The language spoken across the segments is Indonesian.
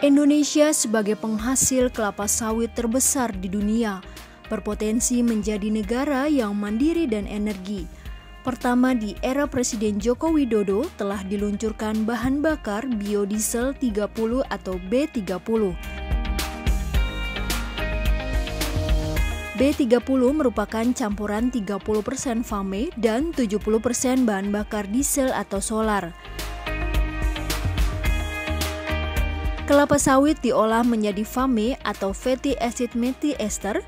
Indonesia sebagai penghasil kelapa sawit terbesar di dunia, berpotensi menjadi negara yang mandiri dan energi. Pertama di era Presiden Joko Widodo telah diluncurkan bahan bakar biodiesel 30 atau B30. B30 merupakan campuran 30% FAME dan 70% bahan bakar diesel atau solar. Kelapa sawit diolah menjadi FAME atau fatty acid methyl ester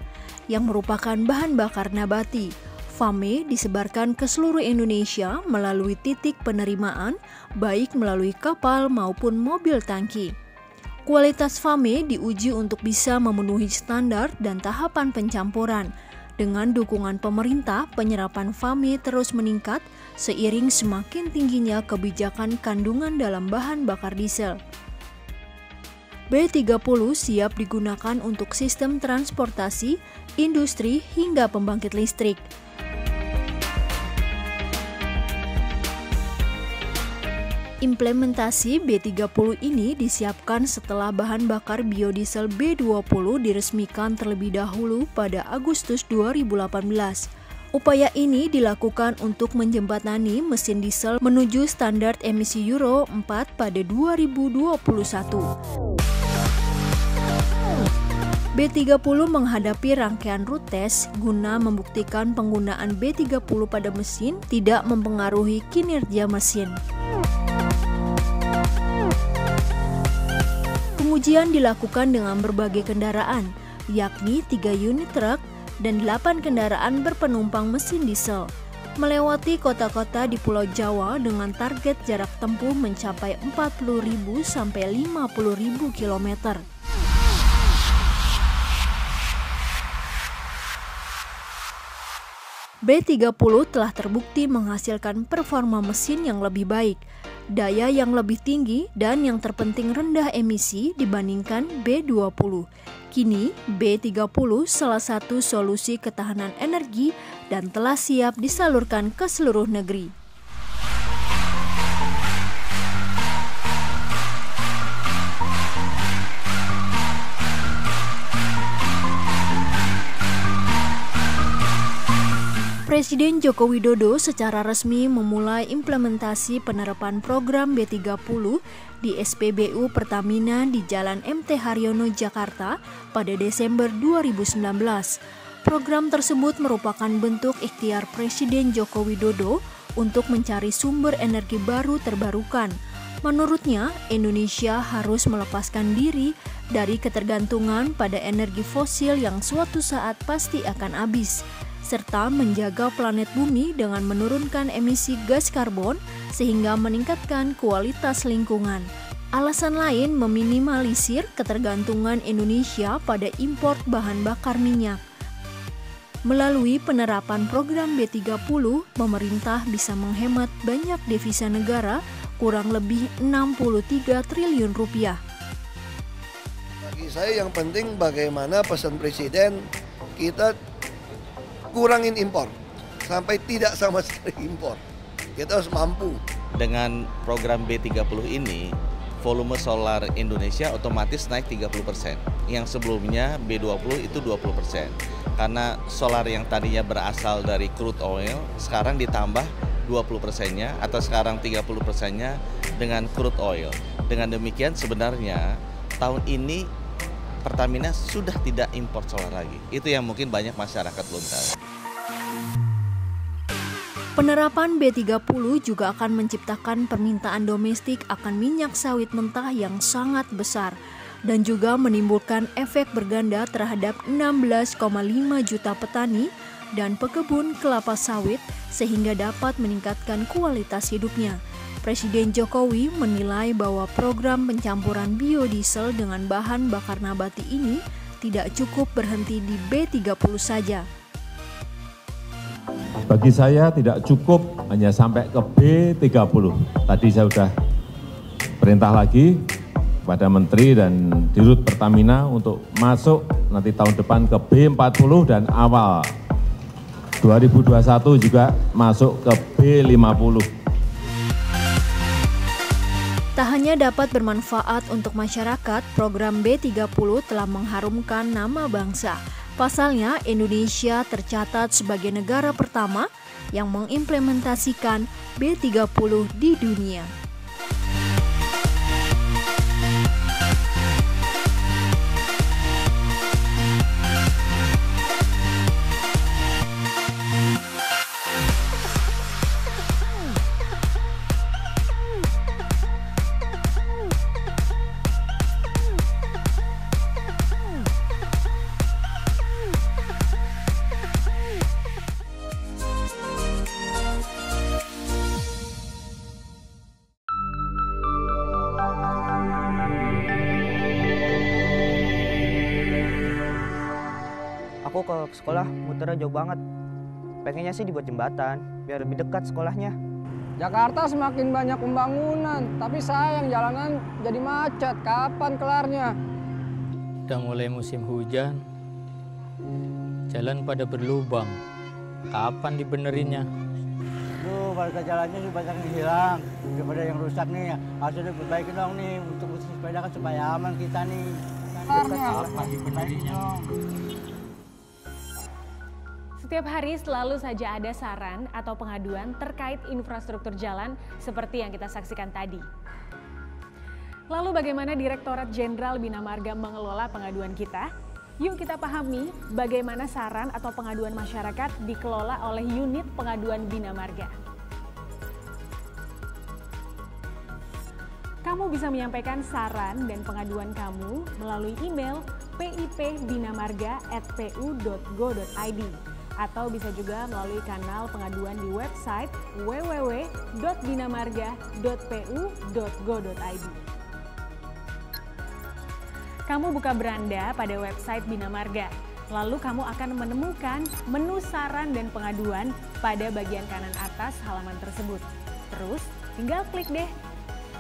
yang merupakan bahan bakar nabati. FAME disebarkan ke seluruh Indonesia melalui titik penerimaan, baik melalui kapal maupun mobil tangki. Kualitas FAME diuji untuk bisa memenuhi standar dan tahapan pencampuran. Dengan dukungan pemerintah, penyerapan FAME terus meningkat seiring semakin tingginya kebijakan kandungan dalam bahan bakar diesel. B30 siap digunakan untuk sistem transportasi, industri, hingga pembangkit listrik. Implementasi B30 ini disiapkan setelah bahan bakar biodiesel B20 diresmikan terlebih dahulu pada Agustus 2018. Upaya ini dilakukan untuk menjembatani mesin diesel menuju standar emisi Euro 4 pada 2021. B30 menghadapi rangkaian root test guna membuktikan penggunaan B30 pada mesin tidak mempengaruhi kinerja mesin. Pengujian dilakukan dengan berbagai kendaraan, yakni 3 unit truk dan 8 kendaraan berpenumpang mesin diesel, melewati kota-kota di Pulau Jawa dengan target jarak tempuh mencapai 40.000 sampai 50.000 km. B30 telah terbukti menghasilkan performa mesin yang lebih baik, daya yang lebih tinggi, dan yang terpenting rendah emisi dibandingkan B20. Kini, B30 salah satu solusi ketahanan energi dan telah siap disalurkan ke seluruh negeri. Presiden Joko Widodo secara resmi memulai implementasi penerapan program B30 di SPBU Pertamina di Jalan MT Haryono, Jakarta pada Desember 2019. Program tersebut merupakan bentuk ikhtiar Presiden Joko Widodo untuk mencari sumber energi baru terbarukan. Menurutnya, Indonesia harus melepaskan diri dari ketergantungan pada energi fosil yang suatu saat pasti akan habis, serta menjaga planet bumi dengan menurunkan emisi gas karbon sehingga meningkatkan kualitas lingkungan. Alasan lain meminimalisir ketergantungan Indonesia pada impor bahan bakar minyak. Melalui penerapan program B30, pemerintah bisa menghemat banyak devisa negara, kurang lebih 63 triliun rupiah. Bagi saya yang penting bagaimana pesan Presiden, kita kurangin impor, sampai tidak sama sekali impor. Kita harus mampu. Dengan program B30 ini, volume solar Indonesia otomatis naik 30%. Yang sebelumnya B20 itu 20%. Karena solar yang tadinya berasal dari crude oil, sekarang ditambah 20%-nya atau sekarang 30%-nya dengan crude oil. Dengan demikian sebenarnya tahun ini Pertamina sudah tidak impor solar lagi. Itu yang mungkin banyak masyarakat belum tahu. Penerapan B30 juga akan menciptakan permintaan domestik akan minyak sawit mentah yang sangat besar dan juga menimbulkan efek berganda terhadap 16,5 juta petani dan pekebun kelapa sawit sehingga dapat meningkatkan kualitas hidupnya. Presiden Jokowi menilai bahwa program pencampuran biodiesel dengan bahan bakar nabati ini tidak cukup berhenti di B30 saja. Bagi saya tidak cukup hanya sampai ke B30. Tadi saya sudah perintah lagi kepada Menteri dan Dirut Pertamina untuk masuk nanti tahun depan ke B40 dan awal 2021 juga masuk ke B50. Tak hanya dapat bermanfaat untuk masyarakat, program B30 telah mengharumkan nama bangsa. Pasalnya, Indonesia tercatat sebagai negara pertama yang mengimplementasikan B30 di dunia. Aku ke sekolah muternya jauh banget. Pengennya sih dibuat jembatan, biar lebih dekat sekolahnya. Jakarta semakin banyak pembangunan, tapi sayang jalanan jadi macet. Kapan kelarnya? Udah mulai musim hujan, jalan pada berlubang. Kapan dibenerinnya? Tuh, warga jalannya sudah banyak yang hilang. Daripada yang rusak nih, harus diperbaiki dong nih untuk sepeda kan supaya aman kita nih. Kapan dibenerinnya? Setiap hari selalu saja ada saran atau pengaduan terkait infrastruktur jalan seperti yang kita saksikan tadi. Lalu bagaimana Direktorat Jenderal Bina Marga mengelola pengaduan kita? Yuk kita pahami bagaimana saran atau pengaduan masyarakat dikelola oleh unit pengaduan Bina Marga. Kamu bisa menyampaikan saran dan pengaduan kamu melalui email pipbinamarga@pu.go.id. Atau bisa juga melalui kanal pengaduan di website www.binamarga.pu.go.id. Kamu buka beranda pada website Bina Marga, lalu kamu akan menemukan menu saran dan pengaduan pada bagian kanan atas halaman tersebut. Terus tinggal klik deh.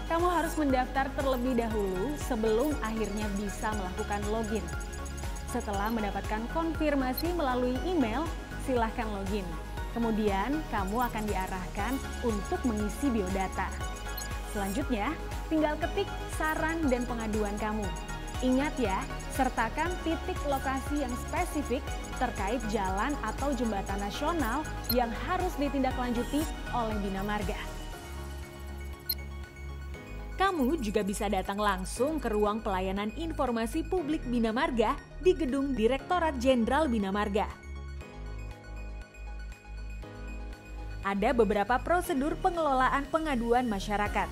Kamu harus mendaftar terlebih dahulu sebelum akhirnya bisa melakukan login. Setelah mendapatkan konfirmasi melalui email, silahkan login. Kemudian kamu akan diarahkan untuk mengisi biodata. Selanjutnya, tinggal ketik saran dan pengaduan kamu. Ingat ya, sertakan titik lokasi yang spesifik terkait jalan atau jembatan nasional yang harus ditindaklanjuti oleh Bina Marga. Kamu juga bisa datang langsung ke ruang pelayanan informasi publik Bina Marga di gedung Direktorat Jenderal Bina Marga. Ada beberapa prosedur pengelolaan pengaduan masyarakat.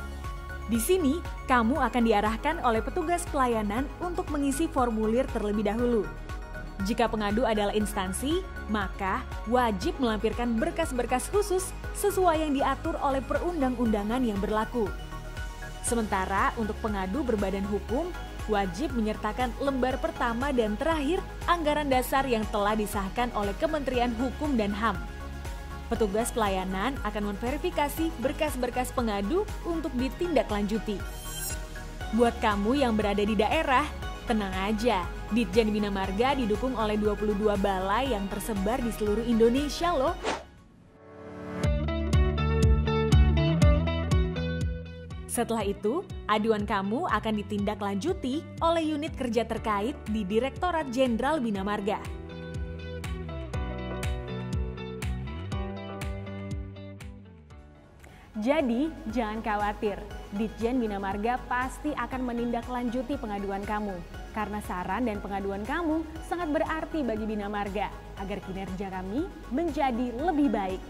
Di sini, kamu akan diarahkan oleh petugas pelayanan untuk mengisi formulir terlebih dahulu. Jika pengadu adalah instansi, maka wajib melampirkan berkas-berkas khusus sesuai yang diatur oleh perundang-undangan yang berlaku. Sementara untuk pengadu berbadan hukum, wajib menyertakan lembar pertama dan terakhir anggaran dasar yang telah disahkan oleh Kementerian Hukum dan HAM. Petugas pelayanan akan memverifikasi berkas-berkas pengadu untuk ditindaklanjuti. Buat kamu yang berada di daerah, tenang aja, Ditjen Bina Marga didukung oleh 22 balai yang tersebar di seluruh Indonesia loh. Setelah itu, aduan kamu akan ditindaklanjuti oleh unit kerja terkait di Direktorat Jenderal Bina Marga. Jadi, jangan khawatir, Ditjen Bina Marga pasti akan menindaklanjuti pengaduan kamu. Karena saran dan pengaduan kamu sangat berarti bagi Bina Marga, agar kinerja kami menjadi lebih baik.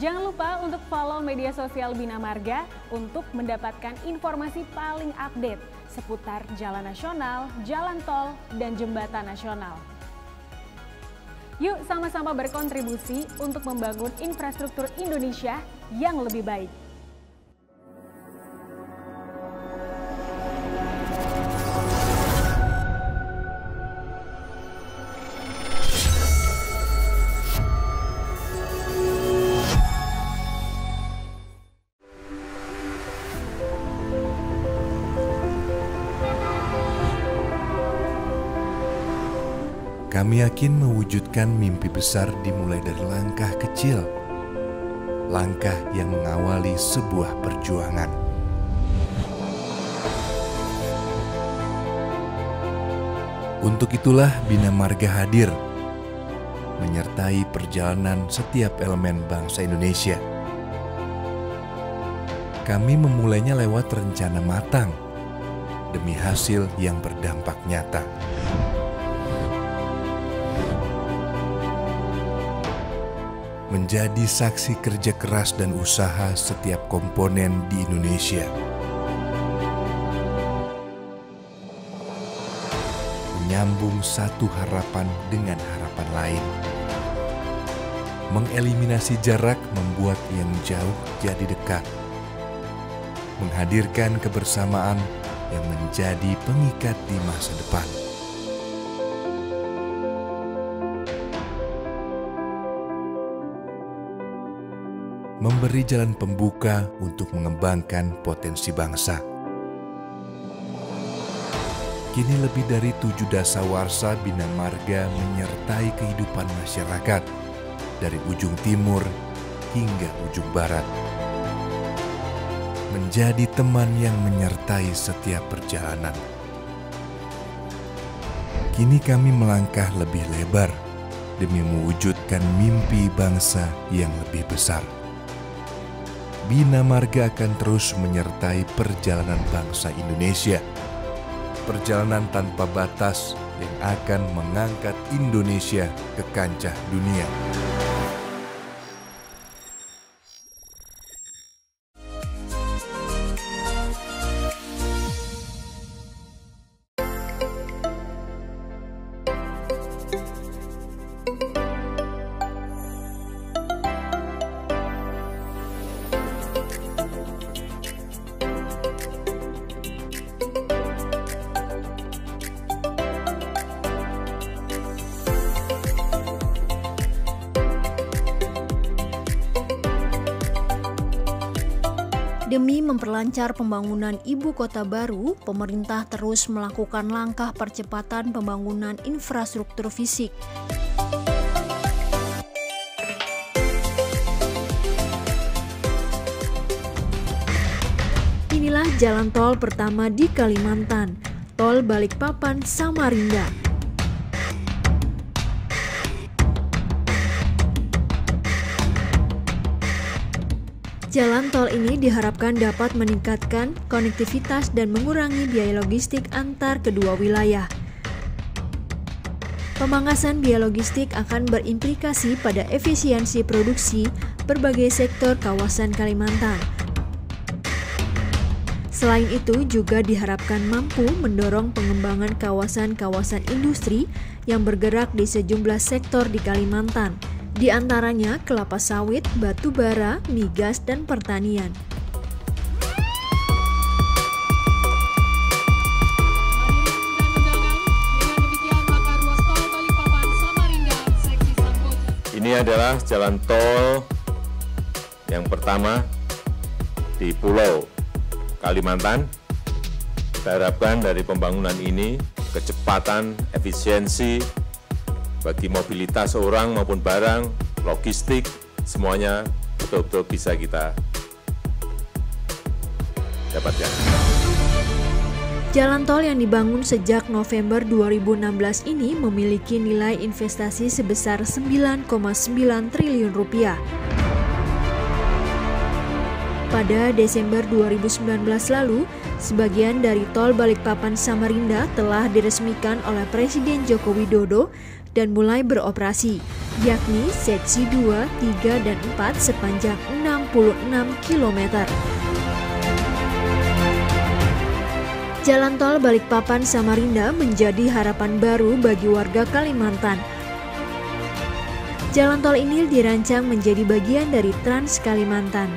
Jangan lupa untuk follow media sosial Bina Marga untuk mendapatkan informasi paling update seputar jalan nasional, jalan tol, dan jembatan nasional. Yuk sama-sama berkontribusi untuk membangun infrastruktur Indonesia yang lebih baik. Kami yakin mewujudkan mimpi besar dimulai dari langkah kecil, langkah yang mengawali sebuah perjuangan. Untuk itulah Bina Marga hadir, menyertai perjalanan setiap elemen bangsa Indonesia. Kami memulainya lewat rencana matang, demi hasil yang berdampak nyata. Menjadi saksi kerja keras dan usaha setiap komponen di Indonesia. Menyambung satu harapan dengan harapan lain. Mengeliminasi jarak membuat yang jauh jadi dekat. Menghadirkan kebersamaan yang menjadi pengikat di masa depan. Memberi jalan pembuka untuk mengembangkan potensi bangsa. Kini lebih dari 7 dasawarsa Bina Marga menyertai kehidupan masyarakat dari ujung timur hingga ujung barat. Menjadi teman yang menyertai setiap perjalanan. Kini kami melangkah lebih lebar demi mewujudkan mimpi bangsa yang lebih besar. Bina Marga akan terus menyertai perjalanan bangsa Indonesia. Perjalanan tanpa batas yang akan mengangkat Indonesia ke kancah dunia. Demi memperlancar pembangunan ibu kota baru, pemerintah terus melakukan langkah percepatan pembangunan infrastruktur fisik. Inilah jalan tol pertama di Kalimantan, Tol Balikpapan Samarinda. Jalan tol ini diharapkan dapat meningkatkan konektivitas dan mengurangi biaya logistik antar kedua wilayah. Pemangkasan biaya logistik akan berimplikasi pada efisiensi produksi berbagai sektor kawasan Kalimantan. Selain itu, juga diharapkan mampu mendorong pengembangan kawasan-kawasan industri yang bergerak di sejumlah sektor di Kalimantan, di antaranya kelapa sawit, batu bara, migas, dan pertanian. Ini adalah jalan tol yang pertama di Pulau Kalimantan. Kita harapkan dari pembangunan ini kecepatan, efisiensi, bagi mobilitas orang maupun barang, logistik, semuanya betul-betul bisa kita dapatkan. Jalan tol yang dibangun sejak November 2016 ini memiliki nilai investasi sebesar 9,9 triliun rupiah. Pada Desember 2019 lalu, sebagian dari tol Balikpapan Samarinda telah diresmikan oleh Presiden Joko Widodo dan mulai beroperasi, yakni seksi 2, 3, dan 4 sepanjang 66 km. Jalan tol Balikpapan Samarinda menjadi harapan baru bagi warga Kalimantan. Jalan tol ini dirancang menjadi bagian dari Trans Kalimantan.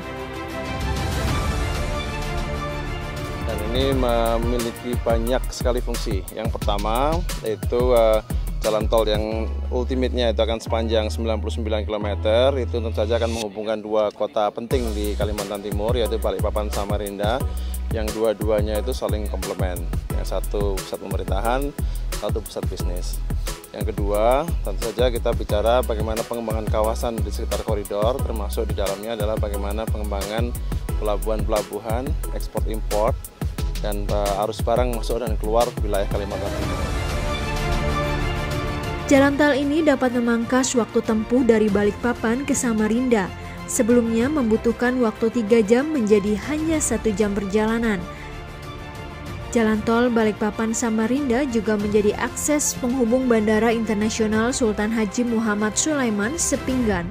Dan ini memiliki banyak sekali fungsi. Yang pertama yaitu jalan tol yang ultimate-nya itu akan sepanjang 99 km, itu tentu saja akan menghubungkan dua kota penting di Kalimantan Timur, yaitu Balikpapan Samarinda, yang dua-duanya itu saling komplement. Yang satu pusat pemerintahan, satu pusat bisnis. Yang kedua, tentu saja kita bicara bagaimana pengembangan kawasan di sekitar koridor, termasuk di dalamnya adalah bagaimana pengembangan pelabuhan-pelabuhan, ekspor-impor, dan arus barang masuk dan keluar wilayah Kalimantan Timur. Jalan tol ini dapat memangkas waktu tempuh dari Balikpapan ke Samarinda. Sebelumnya membutuhkan waktu 3 jam menjadi hanya 1 jam perjalanan. Jalan tol Balikpapan Samarinda juga menjadi akses penghubung Bandara Internasional Sultan Haji Muhammad Sulaiman Sepinggan.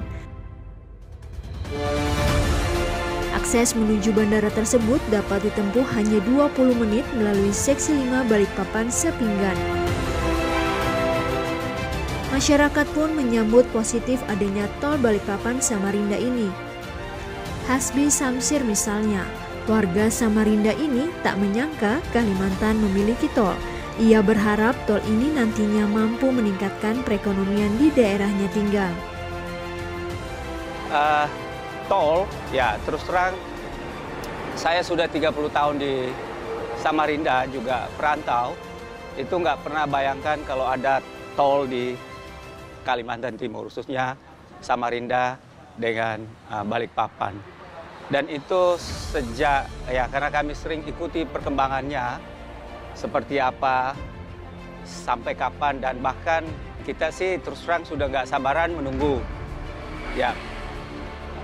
Akses menuju bandara tersebut dapat ditempuh hanya 20 menit melalui Seksi 5 Balikpapan Sepinggan. Masyarakat pun menyambut positif adanya tol Balikpapan Samarinda ini. Hasbi Samsir misalnya, warga Samarinda ini tak menyangka Kalimantan memiliki tol. Ia berharap tol ini nantinya mampu meningkatkan perekonomian di daerahnya tinggal. Tol, ya terus terang saya sudah 30 tahun di Samarinda juga perantau, itu nggak pernah bayangkan kalau ada tol di Kalimantan Timur, khususnya Samarinda dengan Balikpapan. Dan itu sejak, ya karena kami sering ikuti perkembangannya, seperti apa, sampai kapan, dan bahkan kita sih terus terang sudah nggak sabaran menunggu. Ya,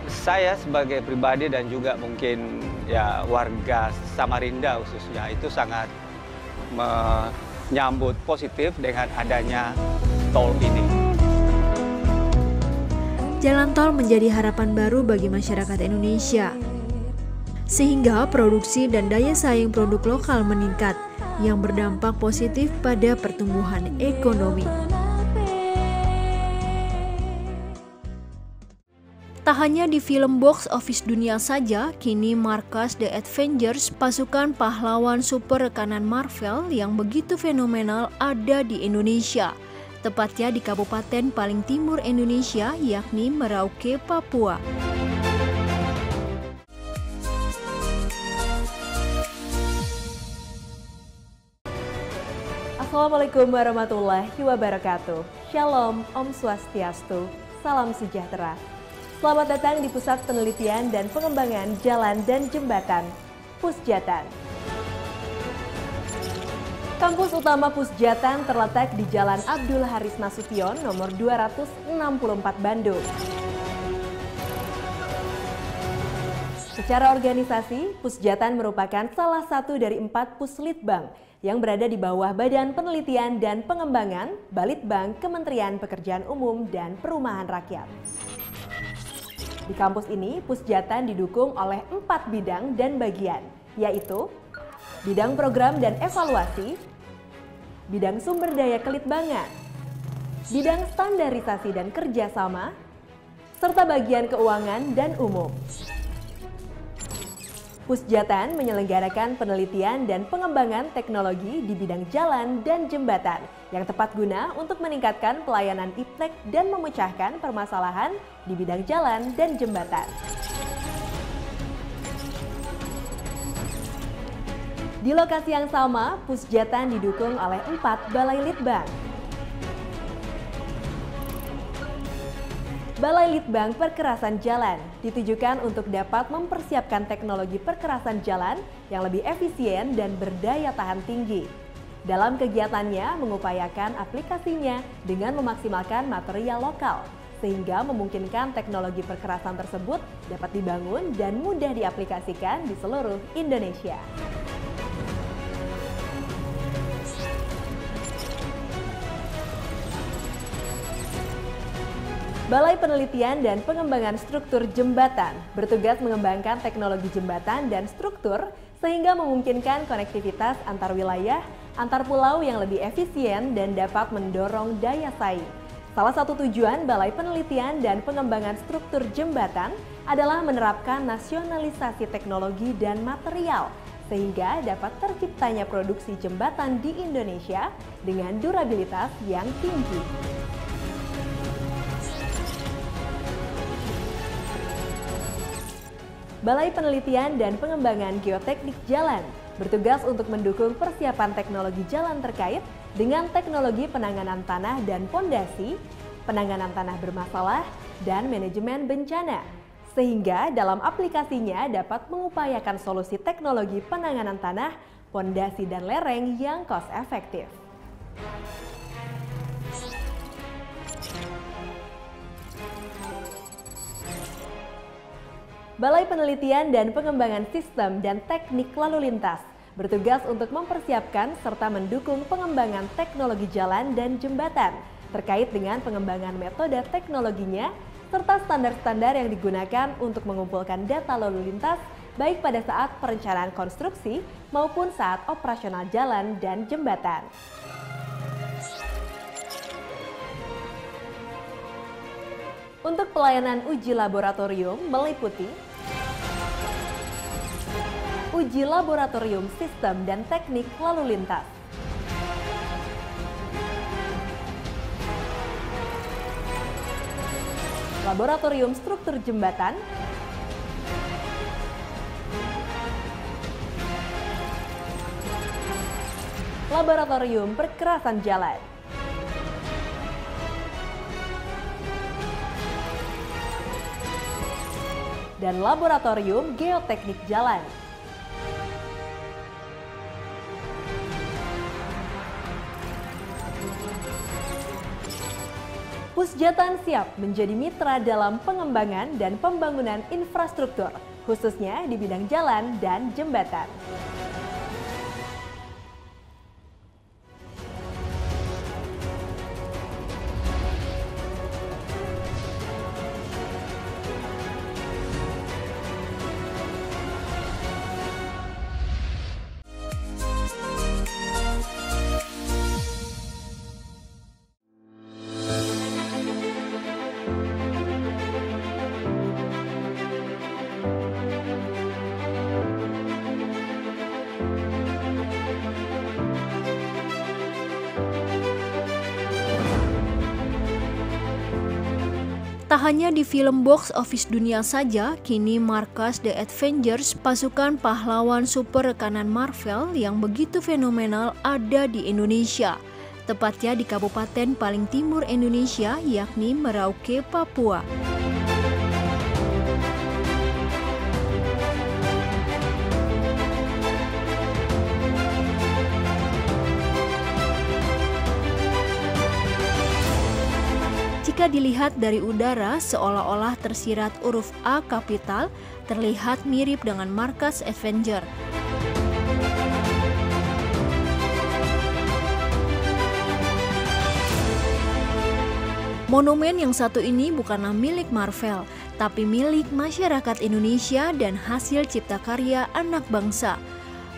saya sebagai pribadi dan juga mungkin ya warga Samarinda khususnya itu sangat menyambut positif dengan adanya tol ini. Jalan tol menjadi harapan baru bagi masyarakat Indonesia, sehingga produksi dan daya saing produk lokal meningkat, yang berdampak positif pada pertumbuhan ekonomi. Tak hanya di film box office dunia saja, kini markas The Avengers, pasukan pahlawan super rekanan Marvel yang begitu fenomenal ada di Indonesia. Tepatnya di kabupaten paling timur Indonesia, yakni Merauke, Papua. Assalamualaikum warahmatullahi wabarakatuh. Shalom, Om Swastiastu, salam sejahtera. Selamat datang di Pusat Penelitian dan Pengembangan Jalan dan Jembatan, Pusjatan. Kampus utama Pusjatan terletak di Jalan Abdul Haris Nasution nomor 264 Bandung. Secara organisasi, Pusjatan merupakan salah satu dari 4 puslitbang yang berada di bawah Badan Penelitian dan Pengembangan Balitbang Kementerian Pekerjaan Umum dan Perumahan Rakyat. Di kampus ini, Pusjatan didukung oleh 4 bidang dan bagian, yaitu bidang program dan evaluasi, bidang sumber daya kelitbangan, bidang standarisasi dan kerjasama, serta bagian keuangan dan umum. Pusjatan menyelenggarakan penelitian dan pengembangan teknologi di bidang jalan dan jembatan yang tepat guna untuk meningkatkan pelayanan iptek dan memecahkan permasalahan di bidang jalan dan jembatan. Di lokasi yang sama, Pusjatan didukung oleh 4 balai litbang. Balai Litbang Perkerasan Jalan ditujukan untuk dapat mempersiapkan teknologi perkerasan jalan yang lebih efisien dan berdaya tahan tinggi. Dalam kegiatannya mengupayakan aplikasinya dengan memaksimalkan material lokal, sehingga memungkinkan teknologi perkerasan tersebut dapat dibangun dan mudah diaplikasikan di seluruh Indonesia. Balai Penelitian dan Pengembangan Struktur Jembatan bertugas mengembangkan teknologi jembatan dan struktur sehingga memungkinkan konektivitas antar wilayah, antar pulau yang lebih efisien dan dapat mendorong daya saing. Salah satu tujuan Balai Penelitian dan Pengembangan Struktur Jembatan adalah menerapkan nasionalisasi teknologi dan material sehingga dapat terciptanya produksi jembatan di Indonesia dengan durabilitas yang tinggi. Balai Penelitian dan Pengembangan Geoteknik Jalan bertugas untuk mendukung persiapan teknologi jalan terkait dengan teknologi penanganan tanah dan pondasi, penanganan tanah bermasalah, dan manajemen bencana, sehingga dalam aplikasinya dapat mengupayakan solusi teknologi penanganan tanah, pondasi, dan lereng yang cost efektif. Balai Penelitian dan Pengembangan Sistem dan Teknik Lalu Lintas bertugas untuk mempersiapkan serta mendukung pengembangan teknologi jalan dan jembatan terkait dengan pengembangan metode teknologinya serta standar-standar yang digunakan untuk mengumpulkan data lalu lintas baik pada saat perencanaan konstruksi maupun saat operasional jalan dan jembatan. Untuk pelayanan uji laboratorium meliputi uji laboratorium sistem dan teknik lalu lintas, laboratorium struktur jembatan, laboratorium perkerasan jalan, dan laboratorium geoteknik jalan. Pusjatan siap menjadi mitra dalam pengembangan dan pembangunan infrastruktur, khususnya di bidang jalan dan jembatan. Tak hanya di film box office dunia saja, kini markas The Avengers, pasukan pahlawan super rekanan Marvel yang begitu fenomenal ada di Indonesia. Tepatnya di kabupaten paling timur Indonesia, yakni Merauke, Papua. Jika dilihat dari udara, seolah-olah tersirat huruf A kapital, terlihat mirip dengan markas Avenger. Monumen yang satu ini bukanlah milik Marvel, tapi milik masyarakat Indonesia dan hasil cipta karya anak bangsa.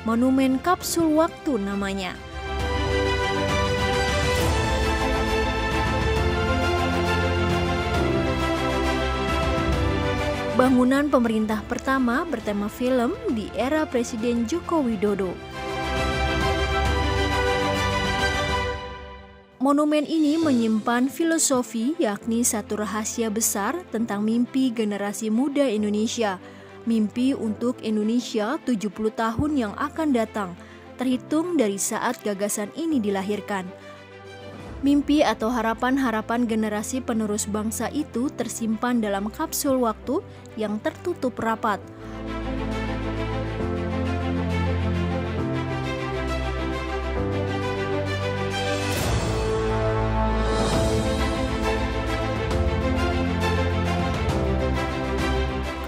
Monumen Kapsul Waktu namanya. Bangunan pemerintah pertama bertema film di era Presiden Joko Widodo. Monumen ini menyimpan filosofi, yakni satu rahasia besar tentang mimpi generasi muda Indonesia. Mimpi untuk Indonesia 70 tahun yang akan datang, terhitung dari saat gagasan ini dilahirkan. Mimpi atau harapan-harapan generasi penerus bangsa itu tersimpan dalam kapsul waktu yang tertutup rapat.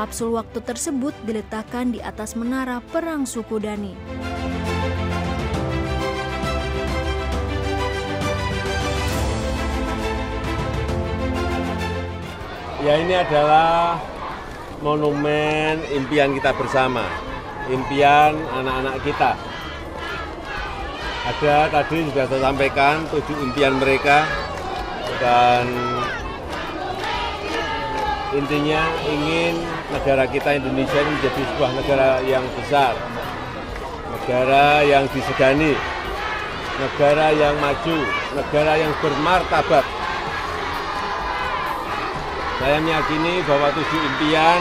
Kapsul waktu tersebut diletakkan di atas menara perang suku Dani. Ya, ini adalah monumen impian kita bersama, impian anak-anak kita. Ada tadi sudah saya sampaikan 7 impian mereka, dan intinya ingin negara kita Indonesia ini menjadi sebuah negara yang besar, negara yang disegani, negara yang maju, negara yang bermartabat. Saya meyakini bahwa 7 impian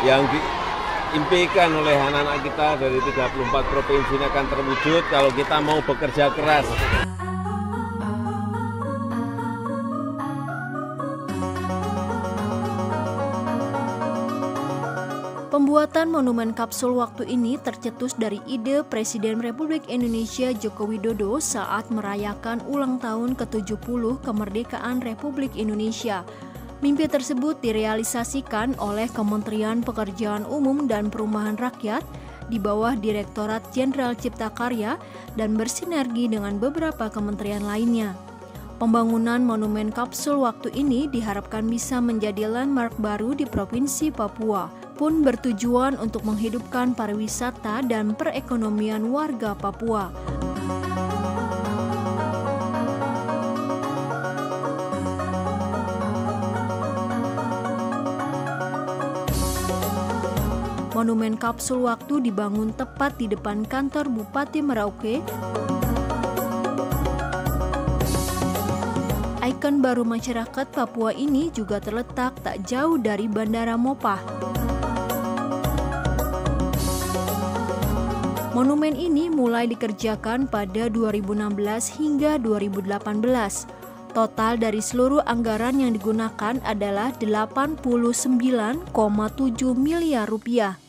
yang diimpikan oleh anak-anak kita dari 34 provinsi ini akan terwujud kalau kita mau bekerja keras. Pembuatan monumen kapsul waktu ini tercetus dari ide Presiden Republik Indonesia Joko Widodo saat merayakan ulang tahun ke-70 kemerdekaan Republik Indonesia. Mimpi tersebut direalisasikan oleh Kementerian Pekerjaan Umum dan Perumahan Rakyat di bawah Direktorat Jenderal Cipta Karya dan bersinergi dengan beberapa kementerian lainnya. Pembangunan monumen kapsul waktu ini diharapkan bisa menjadi landmark baru di Provinsi Papua, pun bertujuan untuk menghidupkan pariwisata dan perekonomian warga Papua. Monumen kapsul waktu dibangun tepat di depan kantor Bupati Merauke. Ikon baru masyarakat Papua ini juga terletak tak jauh dari Bandara Mopah. Monumen ini mulai dikerjakan pada 2016 hingga 2018. Total dari seluruh anggaran yang digunakan adalah 89,7 miliar rupiah.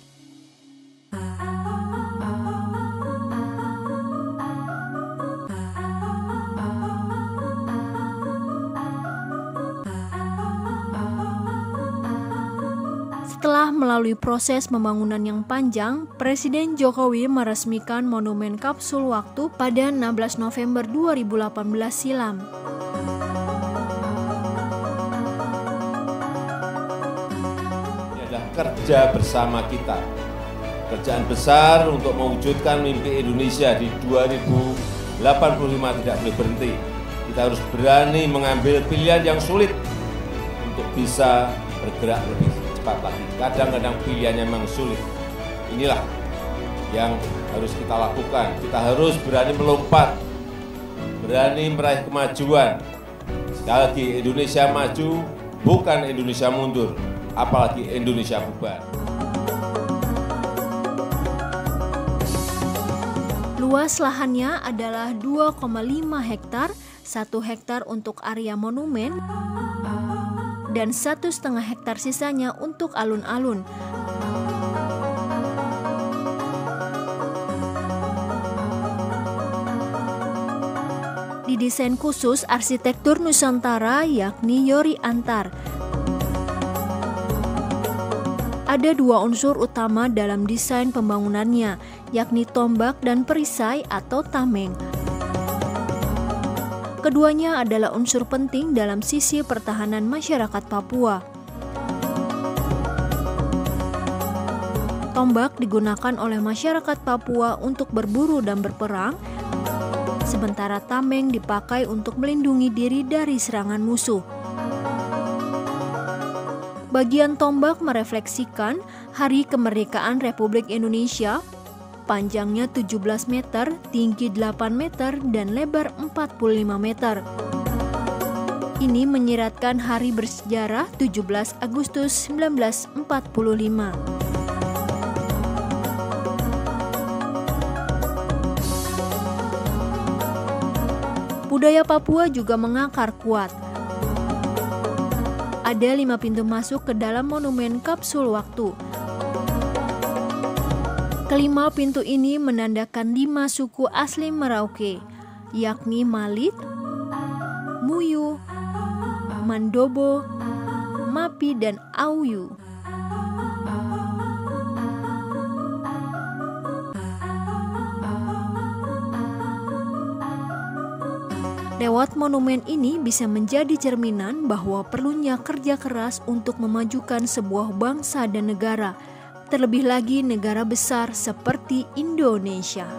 Setelah melalui proses pembangunan yang panjang, Presiden Jokowi meresmikan monumen kapsul waktu pada 16 November 2018 silam. Ini adalah kerja bersama kita. Kerjaan besar untuk mewujudkan mimpi Indonesia di 2085 tidak boleh berhenti. Kita harus berani mengambil pilihan yang sulit untuk bisa bergerak lebih cepat lagi. Kadang-kadang pilihannya memang sulit. Inilah yang harus kita lakukan. Kita harus berani melompat, berani meraih kemajuan. Sekali lagi, Indonesia maju, bukan Indonesia mundur, apalagi Indonesia bubar. Luas lahannya adalah 2,5 hektar, 1 hektar untuk area monumen, dan 1,5 hektar sisanya untuk alun-alun. Didesain khusus arsitektur Nusantara yakni Yori Antar. Ada 2 unsur utama dalam desain pembangunannya, yakni tombak dan perisai atau tameng. Keduanya adalah unsur penting dalam sisi pertahanan masyarakat Papua. Tombak digunakan oleh masyarakat Papua untuk berburu dan berperang, sementara tameng dipakai untuk melindungi diri dari serangan musuh. Bagian tombak merefleksikan Hari Kemerdekaan Republik Indonesia, panjangnya 17 meter, tinggi 8 meter, dan lebar 45 meter. Ini menyiratkan hari bersejarah 17 Agustus 1945. Budaya Papua juga mengakar kuat. Ada 5 pintu masuk ke dalam monumen kapsul waktu. Kelima pintu ini menandakan 5 suku asli Merauke, yakni Malit, Muyu, Mandobo, Mapi, dan Auyu. Lewat monumen ini bisa menjadi cerminan bahwa perlunya kerja keras untuk memajukan sebuah bangsa dan negara, terlebih lagi negara besar seperti Indonesia.